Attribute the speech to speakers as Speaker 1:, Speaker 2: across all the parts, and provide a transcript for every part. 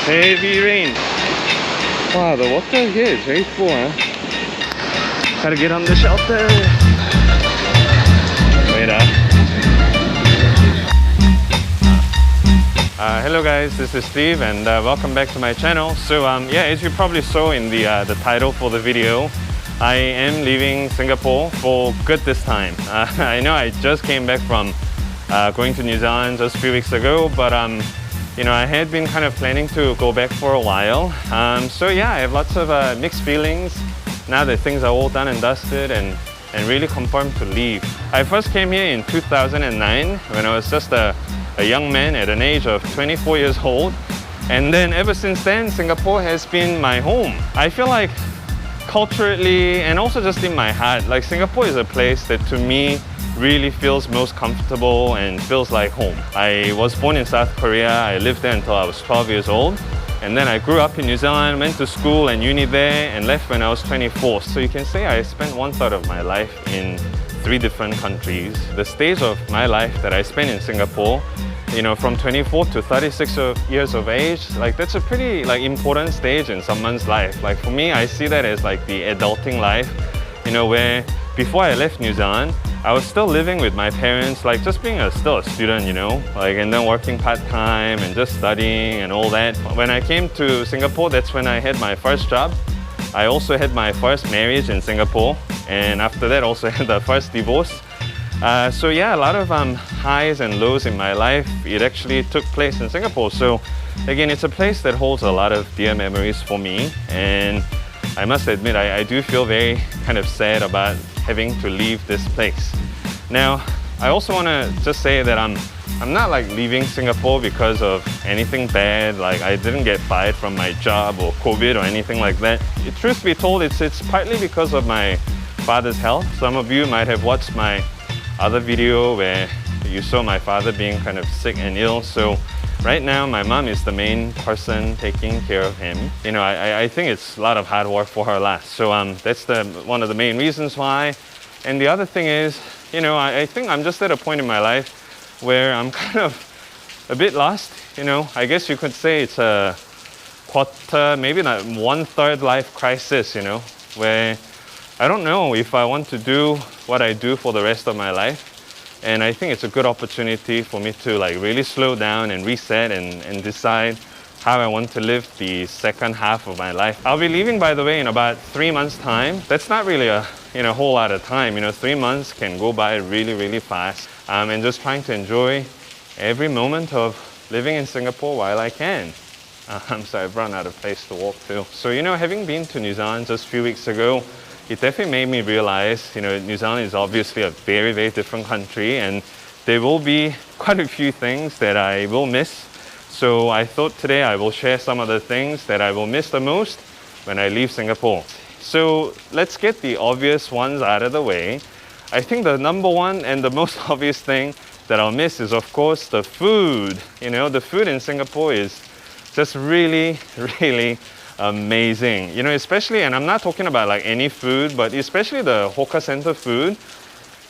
Speaker 1: Heavy rain. Wow, the water here is very full, huh? Gotta get on the shelter. Wait up. Hello guys, this is Steve and welcome back to my channel. So yeah, as you probably saw in the title for the video, I am leaving Singapore for good this time. I know I just came back from going to New Zealand just a few weeks ago, but you know, I had been kind of planning to go back for a while. So yeah, I have lots of mixed feelings now that things are all done and dusted and really confirmed to leave. I first came here in 2009 when I was just a young man at an age of 24 years old. And then ever since then, Singapore has been my home. I feel like culturally and also just in my heart, like Singapore is a place that to me really feels most comfortable and feels like home. I was born in South Korea. I lived there until I was 12 years old. And then I grew up in New Zealand, went to school and uni there and left when I was 24. So you can say I spent 1/3 of my life in 3 different countries. The stage of my life that I spent in Singapore, you know, from 24 to 36 years of age, like that's a pretty important stage in someone's life. Like for me, I see that as like the adulting life, you know, where before I left New Zealand, I was still living with my parents, like just being still a student, you know, like, and then working part-time and just studying and all that. When I came to Singapore, that's when I had my first job. I also had my first marriage in Singapore, and after that also had the first divorce. So yeah, a lot of highs and lows in my life, it actually took place in Singapore. So again, it's a place that holds a lot of dear memories for me, and I must admit, I do feel very kind of sad about having to leave this place. Now, I also want to just say that I'm not like leaving Singapore because of anything bad, like I didn't get fired from my job or COVID or anything like that. Truth be told, it's partly because of my father's health. Some of you might have watched my other video where you saw my father being kind of sick and ill. So right now, my mom is the main person taking care of him. You know, I think it's a lot of hard work for her last. So that's one of the main reasons why. And the other thing is, you know, I think I'm just at a point in my life where I'm kind of a bit lost. You know, I guess you could say it's a quarter, maybe not 1/3 life crisis, you know, where I don't know if I want to do what I do for the rest of my life. And I think it's a good opportunity for me to like really slow down and reset and decide how I want to live the second half of my life. I'll be leaving, by the way, in about 3 months' time. That's not really a whole lot of time. You know, 3 months can go by really, really fast. And just trying to enjoy every moment of living in Singapore while I can. So I've run out of place to walk to. So, you know, having been to New Zealand just a few weeks ago, it definitely made me realize, you know, New Zealand is obviously a very, very different country, and there will be quite a few things that I will miss. So I thought today I will share some of the things that I will miss the most when I leave Singapore. So let's get the obvious ones out of the way. I think the number one and the most obvious thing that I'll miss is, of course, the food. You know, the food in Singapore is just really, really amazing. You know, especially, and I'm not talking about like any food, but especially the hawker center food.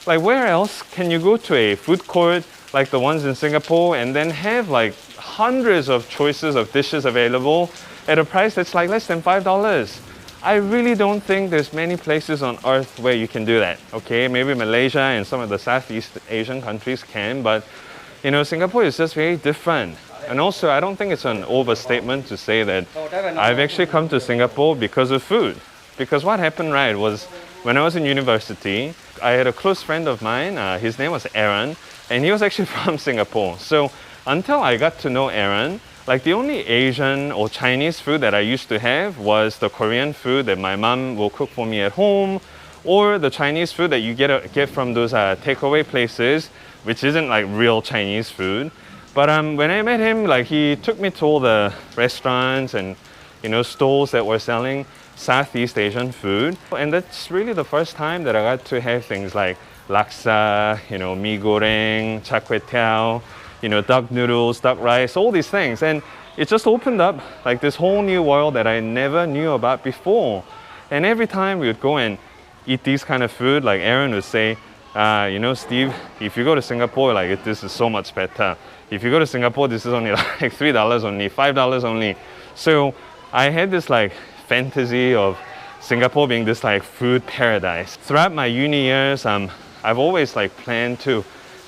Speaker 1: Like where else can you go to a food court like the ones in Singapore and then have like hundreds of choices of dishes available at a price that's like less than $5? I really don't think there's many places on earth where you can do that. Okay, maybe Malaysia and some of the Southeast Asian countries can, but you know, Singapore is just very different. And also, I don't think it's an overstatement to say that I've actually come to Singapore because of food. Because what happened, right, was when I was in university, I had a close friend of mine, his name was Aaron, and he was actually from Singapore. So until I got to know Aaron, like the only Asian or Chinese food that I used to have was the Korean food that my mom will cook for me at home, or the Chinese food that you get from those takeaway places, which isn't like real Chinese food. But when I met him, like he took me to all the restaurants and, you know, stalls that were selling Southeast Asian food. And that's really the first time that I got to have things like laksa, you know, mee goreng, char kway teow, you know, duck noodles, duck rice, all these things. And it just opened up like this whole new world that I never knew about before. And every time we would go and eat these kind of food, like Aaron would say, you know, Steve, if you go to Singapore, like this is so much better. If you go to Singapore, this is only like $3 only, $5 only. So I had this like fantasy of Singapore being this like food paradise. Throughout my uni years, I've always like planned to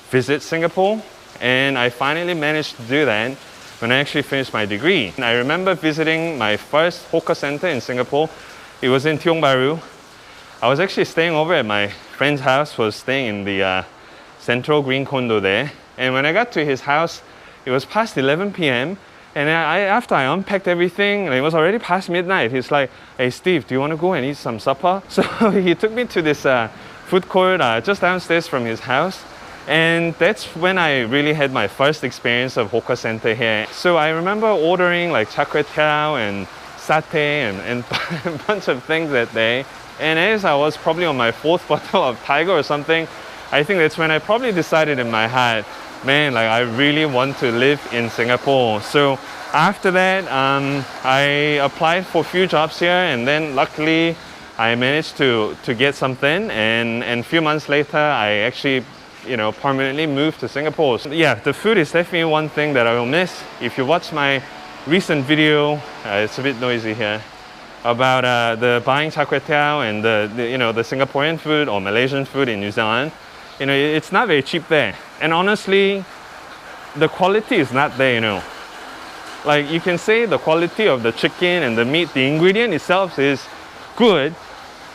Speaker 1: visit Singapore, and I finally managed to do that when I actually finished my degree. And I remember visiting my first hawker center in Singapore. It was in Tiong Bahru. I was actually staying over at my friend's house, was staying in the Central Green Condo there. And when I got to his house, it was past 11 p.m. And after I unpacked everything, and it was already past midnight, he's like, "Hey Steve, do you want to go and eat some supper?" So he took me to this food court just downstairs from his house. And that's when I really had my first experience of hawker center here. So I remember ordering like char kway teow and satay and a bunch of things that day. And as I was probably on my 4th bottle of Tiger or something, I think that's when I probably decided in my heart, man, like I really want to live in Singapore. So after that, I applied for a few jobs here, and then luckily I managed to get something. And a few months later, I actually permanently moved to Singapore. So yeah, the food is definitely one thing that I will miss. If you watch my recent video, it's a bit noisy here, about the buying char kway teow and the Singaporean food or Malaysian food in New Zealand, it's not very cheap there. And honestly, the quality is not there, Like you can say the quality of the chicken and the meat, the ingredient itself is good,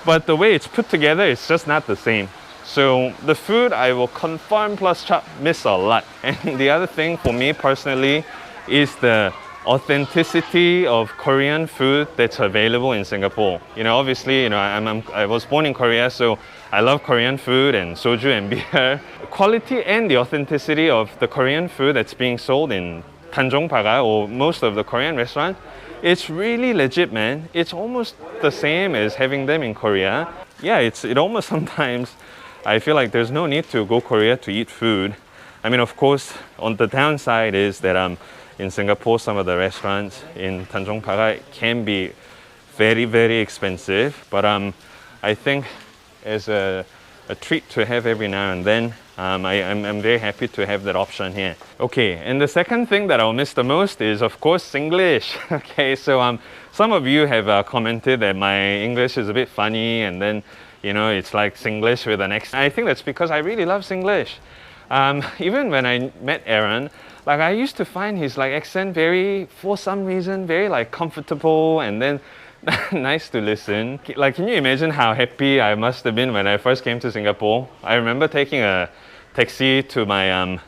Speaker 1: but the way it's put together, it's just not the same. So the food, I will confirm plus chop miss a lot. And the other thing for me personally is the authenticity of Korean food that's available in Singapore. Obviously, I was born in Korea, so I love Korean food and soju and beer. Quality and the authenticity of the Korean food that's being sold in Tanjong Pagar or most of the Korean restaurants, it's really legit, man. It's almost the same as having them in Korea. Yeah, it almost sometimes, I feel like there's no need to go Korea to eat food. I mean, of course, on the downside is that in Singapore, some of the restaurants in Tanjong Pagar can be very, very expensive. But I think as a treat to have every now and then, I'm very happy to have that option here. Okay, and the second thing that I'll miss the most is, of course, Singlish. Okay, so some of you have commented that my English is a bit funny, and then it's like Singlish with an accent. I think that's because I really love Singlish. Even when I met Aaron, like I used to find his like accent for some reason, very like comfortable and then nice to listen. Like, can you imagine how happy I must have been when I first came to Singapore? I remember taking a taxi to my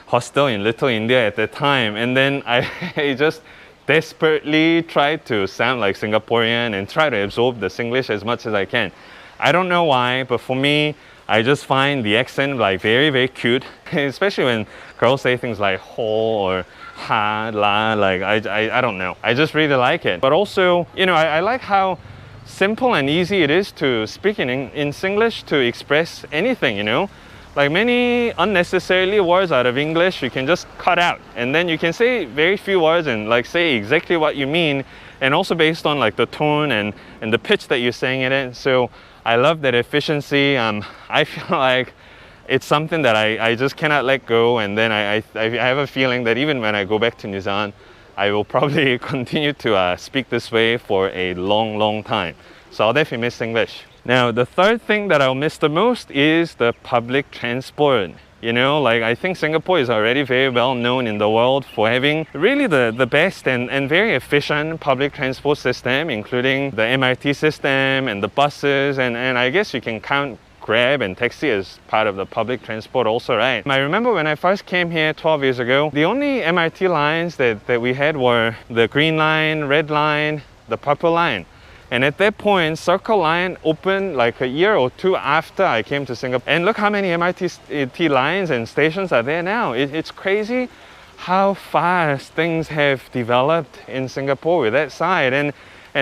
Speaker 1: hostel in Little India at that time, and then I just desperately tried to sound like Singaporean and try to absorb the Singlish as much as I can. I don't know why, but for me, I just find the accent like very, very cute, especially when girls say things like ho or ha, la, like I don't know. I just really like it. But also, I like how simple and easy it is to speak in Singlish to express anything, Like many unnecessarily words out of English, you can just cut out. And then you can say very few words and like say exactly what you mean. And also based on like the tone and the pitch that you're saying it in. So I love that efficiency. I feel like it's something that I just cannot let go. And then I have a feeling that even when I go back to New Zealand, I will probably continue to speak this way for a long, long time. So I'll definitely miss English. Now, the third thing that I'll miss the most is the public transport. Like I think Singapore is already very well known in the world for having really the best and very efficient public transport system, including the MRT system and the buses, and I guess you can count Grab and taxi as part of the public transport also, right? I remember when I first came here 12 years ago, the only MRT lines that we had were the green line, red line, the purple line. And at that point, Circle Line opened like a year or two after I came to Singapore. And look how many MRT lines and stations are there now. It's crazy how fast things have developed in Singapore with that side. And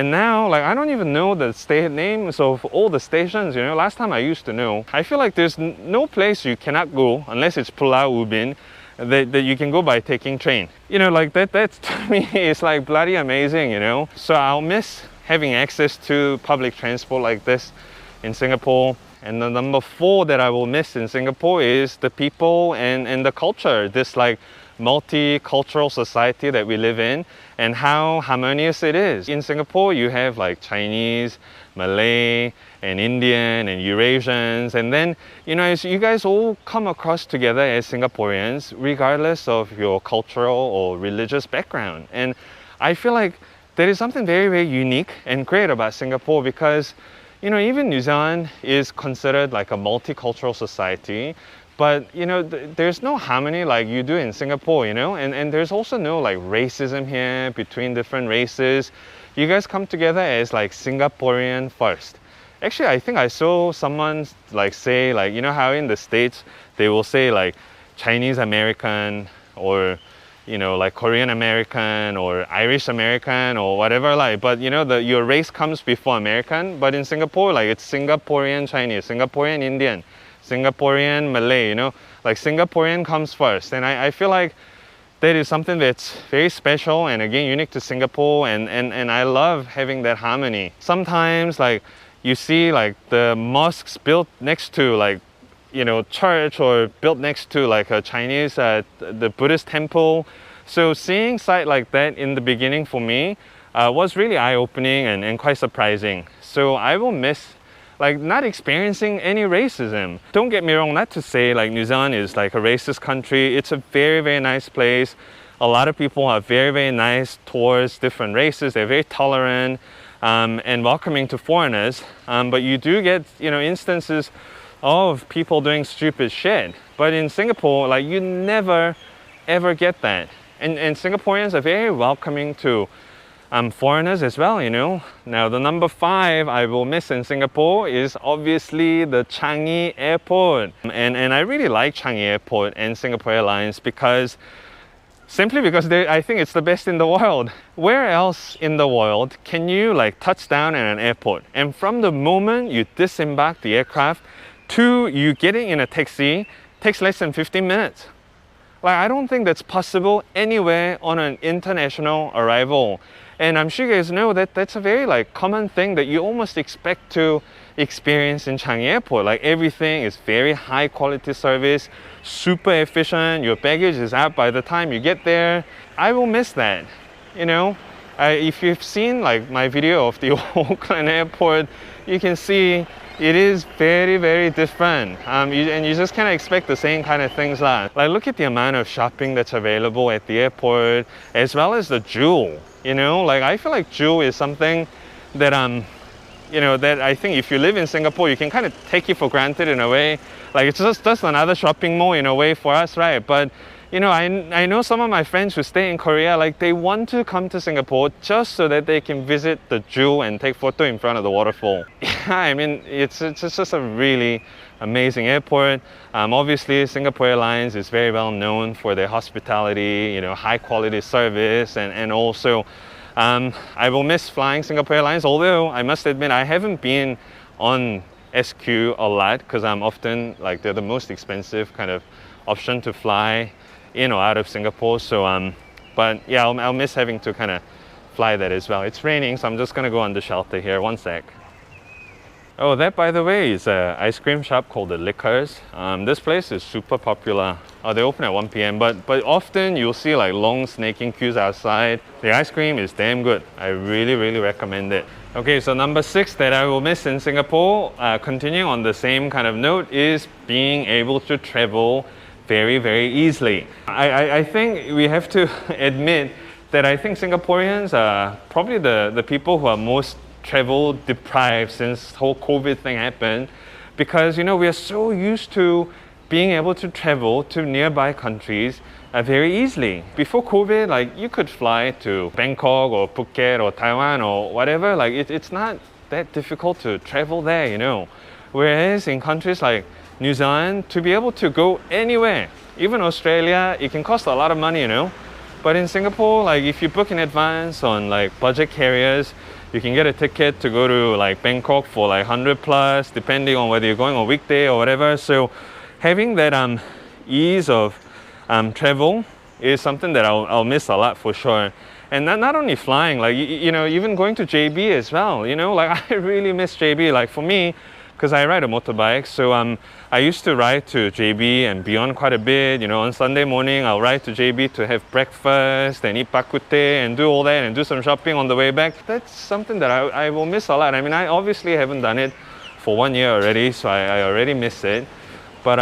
Speaker 1: now, like, I don't even know the names of all the stations, Last time I used to know. I feel like there's no place you cannot go, unless it's Pulau Ubin, that you can go by taking train. Like that to me is like bloody amazing, So I'll miss having access to public transport like this in Singapore. And the number 4 that I will miss in Singapore is the people and the culture. This like multicultural society that we live in and how harmonious it is. In Singapore, you have like Chinese, Malay, and Indian, and Eurasians, and then, you know, as you guys all come across together as Singaporeans, regardless of your cultural or religious background. And I feel like there is something very, very unique and great about Singapore because, you know, even New Zealand is considered like a multicultural society, but, you know, there's no harmony like you do in Singapore, you know, and there's also no like racism here between different races. You guys come together as like Singaporean first. Actually, I think I saw someone like say, like, you know how in the States they will say like Chinese American or, you know, like Korean American or Irish American or whatever, like, but you know, your race comes before American. But in Singapore, like, it's Singaporean Chinese, Singaporean Indian, Singaporean Malay, you know, like Singaporean comes first. And I feel like that is something that's very special and again unique to Singapore, and I love having that harmony. Sometimes like you see like the mosques built next to like, you know, church or built next to like a Chinese the Buddhist temple. So seeing sight like that in the beginning for me was really eye-opening and quite surprising. So I will miss like not experiencing any racism. Don't get me wrong, not to say like New Zealand is like a racist country. It's a very, very nice place. A lot of people are very, very nice towards different races. They're very tolerant and welcoming to foreigners. But you do get, you know, instances of people doing stupid shit. But in Singapore, like, you never ever get that. And Singaporeans are very welcoming to foreigners as well, you know. Now the number 5 I will miss in Singapore is obviously the Changi Airport. And I really like Changi Airport and Singapore Airlines because simply because I think it's the best in the world. Where else in the world can you like touch down at an airport and from the moment you disembark the aircraft to you getting in a taxi takes less than 15 minutes? Like, I don't think that's possible anywhere on an international arrival. And I'm sure you guys know that that's a very like common thing that you almost expect to experience in Changi Airport. Like, everything is very high quality service, super efficient. Your baggage is out by the time you get there. I will miss that, you know. If you've seen like my video of the Auckland airport, you can see it is very, very different. And you just kind of expect the same kind of things. Like look at the amount of shopping that's available at the airport, as well as the jewel. You know, like I feel like jewel is something that you know, that I think if you live in Singapore, you can kind of take it for granted in a way. Like, it's just another shopping mall in a way for us, right? But you know, I know some of my friends who stay in Korea, like they want to come to Singapore just so that they can visit the jewel and take photo in front of the waterfall. Yeah, I mean, it's just a really amazing airport. Obviously, Singapore Airlines is very well known for their hospitality, you know, high quality service, and also I will miss flying Singapore Airlines, although I must admit I haven't been on SQ a lot because I'm often like they're the most expensive kind of option to fly in or out of Singapore. So but yeah, I'll miss having to kind of fly that as well. It's raining, so I'm just gonna go under shelter here. One sec. Oh, that by the way is an ice cream shop called the Liquors. This place is super popular. They open at 1 p.m. but often you'll see like long snaking queues outside. The ice cream is damn good. I really, really recommend it. Okay, so number 6 that I will miss in Singapore, continuing on the same kind of note, is being able to travel very, very easily. I think we have to admit that I think Singaporeans are probably the people who are most travel deprived since the whole COVID thing happened, because, you know, we are so used to being able to travel to nearby countries very easily. Before COVID, like, you could fly to Bangkok or Phuket or Taiwan or whatever. Like, it's not that difficult to travel there, you know. Whereas in countries like New Zealand, to be able to go anywhere, even Australia, it can cost a lot of money, you know. But in Singapore, like, if you book in advance on like budget carriers, you can get a ticket to go to like Bangkok for like 100 plus, depending on whether you're going on a weekday or whatever. So having that ease of travel is something that I'll miss a lot for sure. And not only flying, like, you know, even going to JB as well, you know, like I really miss JB. Like, for me, because I ride a motorbike. So I used to ride to JB and beyond quite a bit. You know, on Sunday morning, I'll ride to JB to have breakfast and eat bak kut teh and do all that and do some shopping on the way back. That's something that I will miss a lot. I mean, I obviously haven't done it for 1 year already, so I already miss it. But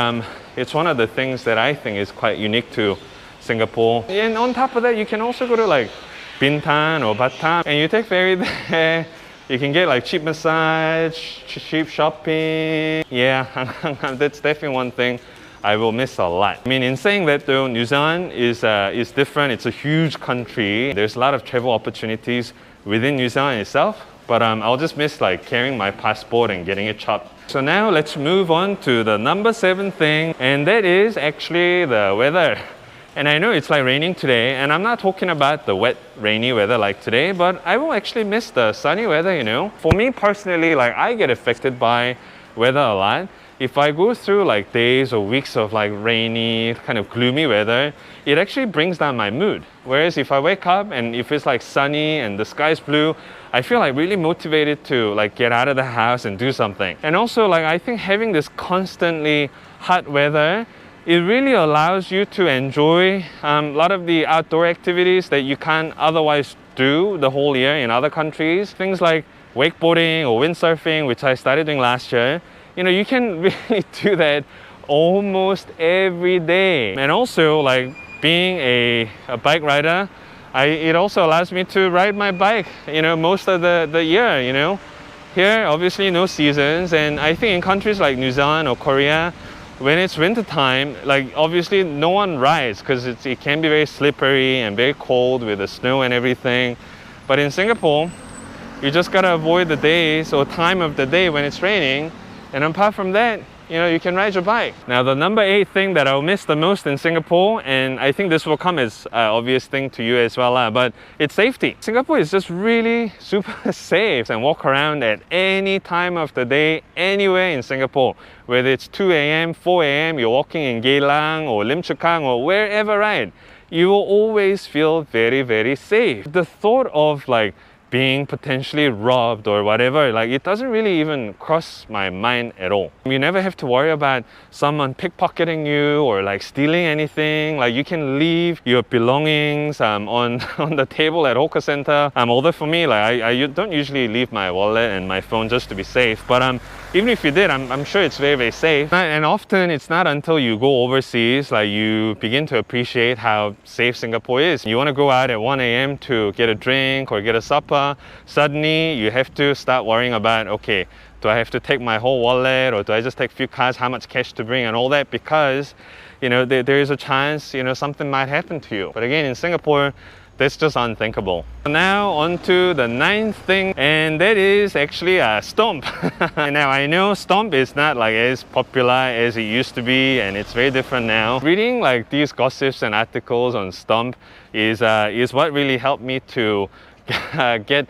Speaker 1: it's one of the things that I think is quite unique to Singapore. And on top of that, you can also go to like Bintan or Batam and you take ferry there. You can get like cheap massage, cheap shopping. Yeah, that's definitely one thing I will miss a lot. I mean, in saying that though, New Zealand is different. It's a huge country. There's a lot of travel opportunities within New Zealand itself. But I'll just miss like carrying my passport and getting it chopped. So now let's move on to the number 7 thing, and that is actually the weather. And I know it's like raining today, and I'm not talking about the wet, rainy weather like today, but I will actually miss the sunny weather, you know. For me personally, like I get affected by weather a lot. If I go through like days or weeks of like rainy, kind of gloomy weather, it actually brings down my mood. Whereas if I wake up and if it's like sunny and the sky's blue, I feel like really motivated to like get out of the house and do something. And also like I think having this constantly hot weather, it really allows you to enjoy a lot of the outdoor activities that you can't otherwise do the whole year in other countries. Things like wakeboarding or windsurfing, which I started doing last year. You know, you can really do that almost every day. And also like being a bike rider, it also allows me to ride my bike, you know, most of the year, you know. Here, obviously no seasons, and I think in countries like New Zealand or Korea, when it's winter time, like obviously no one rides because it can be very slippery and very cold with the snow and everything. But in Singapore, you just gotta avoid the days or time of the day when it's raining. And apart from that, you know, you can ride your bike. Now, the number 8 thing that I'll miss the most in Singapore, and I think this will come as an obvious thing to you as well, but it's safety. Singapore is just really super safe and walk around at any time of the day, anywhere in Singapore. Whether it's 2 a.m., 4 a.m., you're walking in Geylang or Lim Chu Kang or wherever, right? You will always feel very, very safe. The thought of like being potentially robbed or whatever, like it doesn't really even cross my mind at all. You never have to worry about someone pickpocketing you or like stealing anything. Like you can leave your belongings on the table at hawker center. Although for me, like I don't usually leave my wallet and my phone just to be safe, but even if you did, I'm sure it's very, very safe. And often it's not until you go overseas like you begin to appreciate how safe Singapore is. You want to go out at 1 a.m. to get a drink or get a supper, suddenly you have to start worrying about, okay, do I have to take my whole wallet or do I just take a few cards, how much cash to bring and all that, because you know there is a chance, you know, something might happen to you. But again, in Singapore, that's just unthinkable. Now on to the 9th thing, and that is actually Stomp. Now I know Stomp is not like as popular as it used to be, and it's very different now. Reading like these gossips and articles on Stomp is what really helped me to get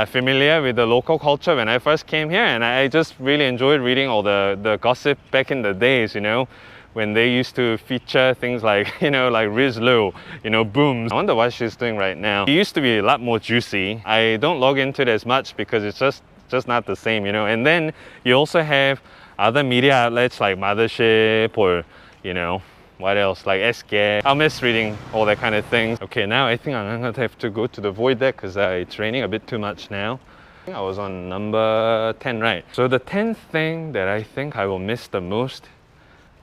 Speaker 1: familiar with the local culture when I first came here, and I just really enjoyed reading all the gossip back in the days, you know, when they used to feature things like, you know, like Riz Low, you know, Booms. I wonder what she's doing right now. It used to be a lot more juicy. I don't log into it as much because it's just not the same, you know. And then you also have other media outlets like Mothership or, you know, what else, like SK. I'll miss reading all that kind of things. Okay, now I think I'm gonna have to go to the void deck because it's raining a bit too much now. I think I was on number 10, right? So the 10th thing that I think I will miss the most,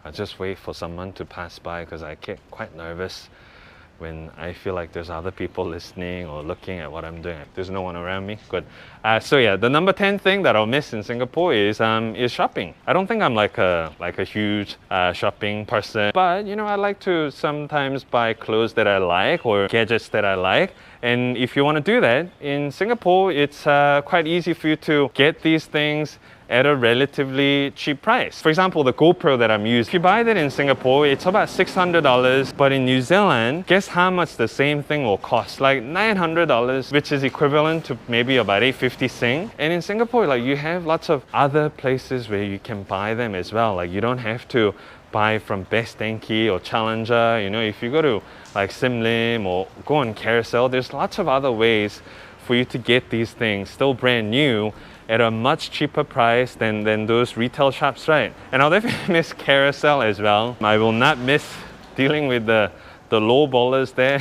Speaker 1: I'll just wait for someone to pass by because I get quite nervous when I feel like there's other people listening or looking at what I'm doing. There's no one around me. Good. So yeah, the number 10 thing that I'll miss in Singapore is shopping. I don't think I'm like a huge shopping person, but you know, I like to sometimes buy clothes that I like or gadgets that I like. And if you want to do that in Singapore, it's quite easy for you to get these things at a relatively cheap price. For example, the GoPro that I'm using, if you buy that in Singapore, it's about $600, but in New Zealand, guess how much the same thing will cost? Like $900, which is equivalent to maybe about 850 Sing. And in Singapore, like you have lots of other places where you can buy them as well. Like you don't have to buy from Best Denki or Challenger. You know, if you go to like Sim Lim or go on Carousel, there's lots of other ways for you to get these things still brand new at a much cheaper price than those retail shops, right? And I'll definitely miss carousel as well. I will not miss dealing with the low ballers there.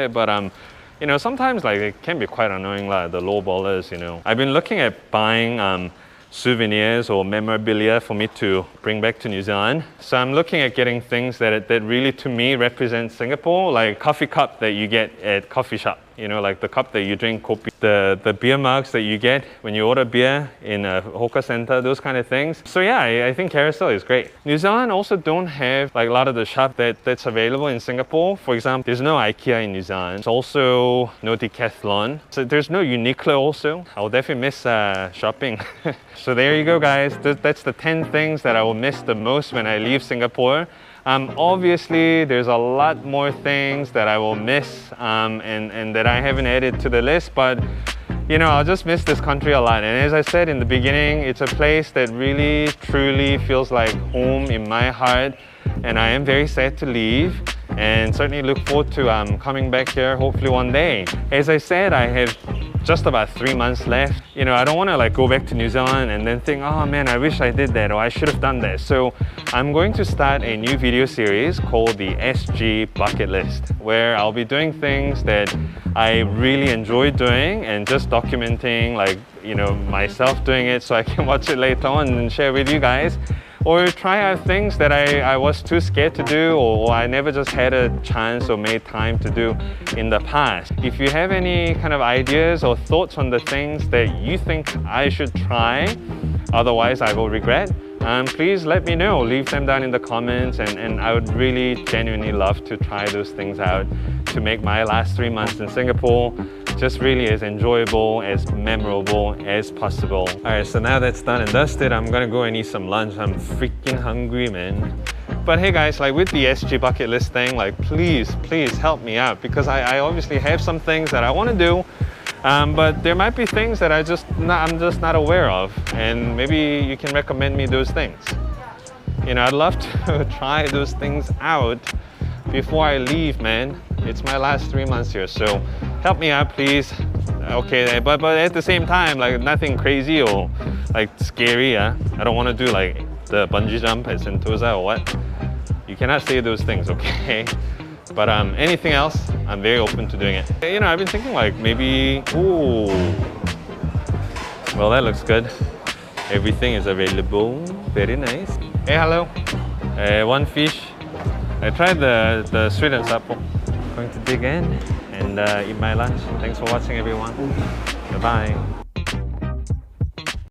Speaker 1: But you know, sometimes like it can be quite annoying, like the low ballers, you know. I've been looking at buying souvenirs or memorabilia for me to bring back to New Zealand. So I'm looking at getting things that really to me represent Singapore, like coffee cup that you get at coffee shop. You know, like the cup that you drink kopi, the beer mugs that you get when you order beer in a hawker center, those kind of things. So yeah, I think carousel is great. New Zealand also don't have like a lot of the shop that's available in Singapore. For example, there's no IKEA in New Zealand. There's also no Decathlon. So there's no Uniqlo also. I'll definitely miss shopping. So there you go, guys. That's the 10 things that I will miss the most when I leave Singapore. Obviously, there's a lot more things that I will miss and that I haven't added to the list, but you know, I'll just miss this country a lot. And as I said in the beginning, it's a place that really, truly feels like home in my heart. And I am very sad to leave and certainly look forward to coming back here hopefully one day. As I said, I have just about 3 months left. You know, I don't want to like go back to New Zealand and then think, oh man, I wish I did that or I should have done that. So I'm going to start a new video series called the SG Bucket List, where I'll be doing things that I really enjoy doing and just documenting, like, you know, myself doing it so I can watch it later on and share with you guys. Or try out things that I was too scared to do or I never just had a chance or made time to do in the past. If you have any kind of ideas or thoughts on the things that you think I should try, otherwise I will regret, please let me know. Leave them down in the comments and I would really genuinely love to try those things out to make my last 3 months in Singapore just really as enjoyable, as memorable as possible. Alright, so now that's done and dusted, I'm gonna go and eat some lunch. I'm freaking hungry, man. But hey guys, like with the SG bucket list thing, like please help me out because I obviously have some things that I want to do, but there might be things that I'm just not aware of, and maybe you can recommend me those things. You know, I'd love to try those things out before I leave, man. It's my last 3 months here, so help me out, please. Okay, but at the same time, like nothing crazy or like scary. Yeah, I don't want to do like the bungee jump at Sentosa or what. You cannot say those things, okay? But anything else, I'm very open to doing it. You know, I've been thinking like maybe, ooh, well that looks good. Everything is available, very nice. Hey, hello. One fish. I tried the sweet and supple. Going to dig in and eat my lunch. Thanks for watching, everyone. Bye-bye.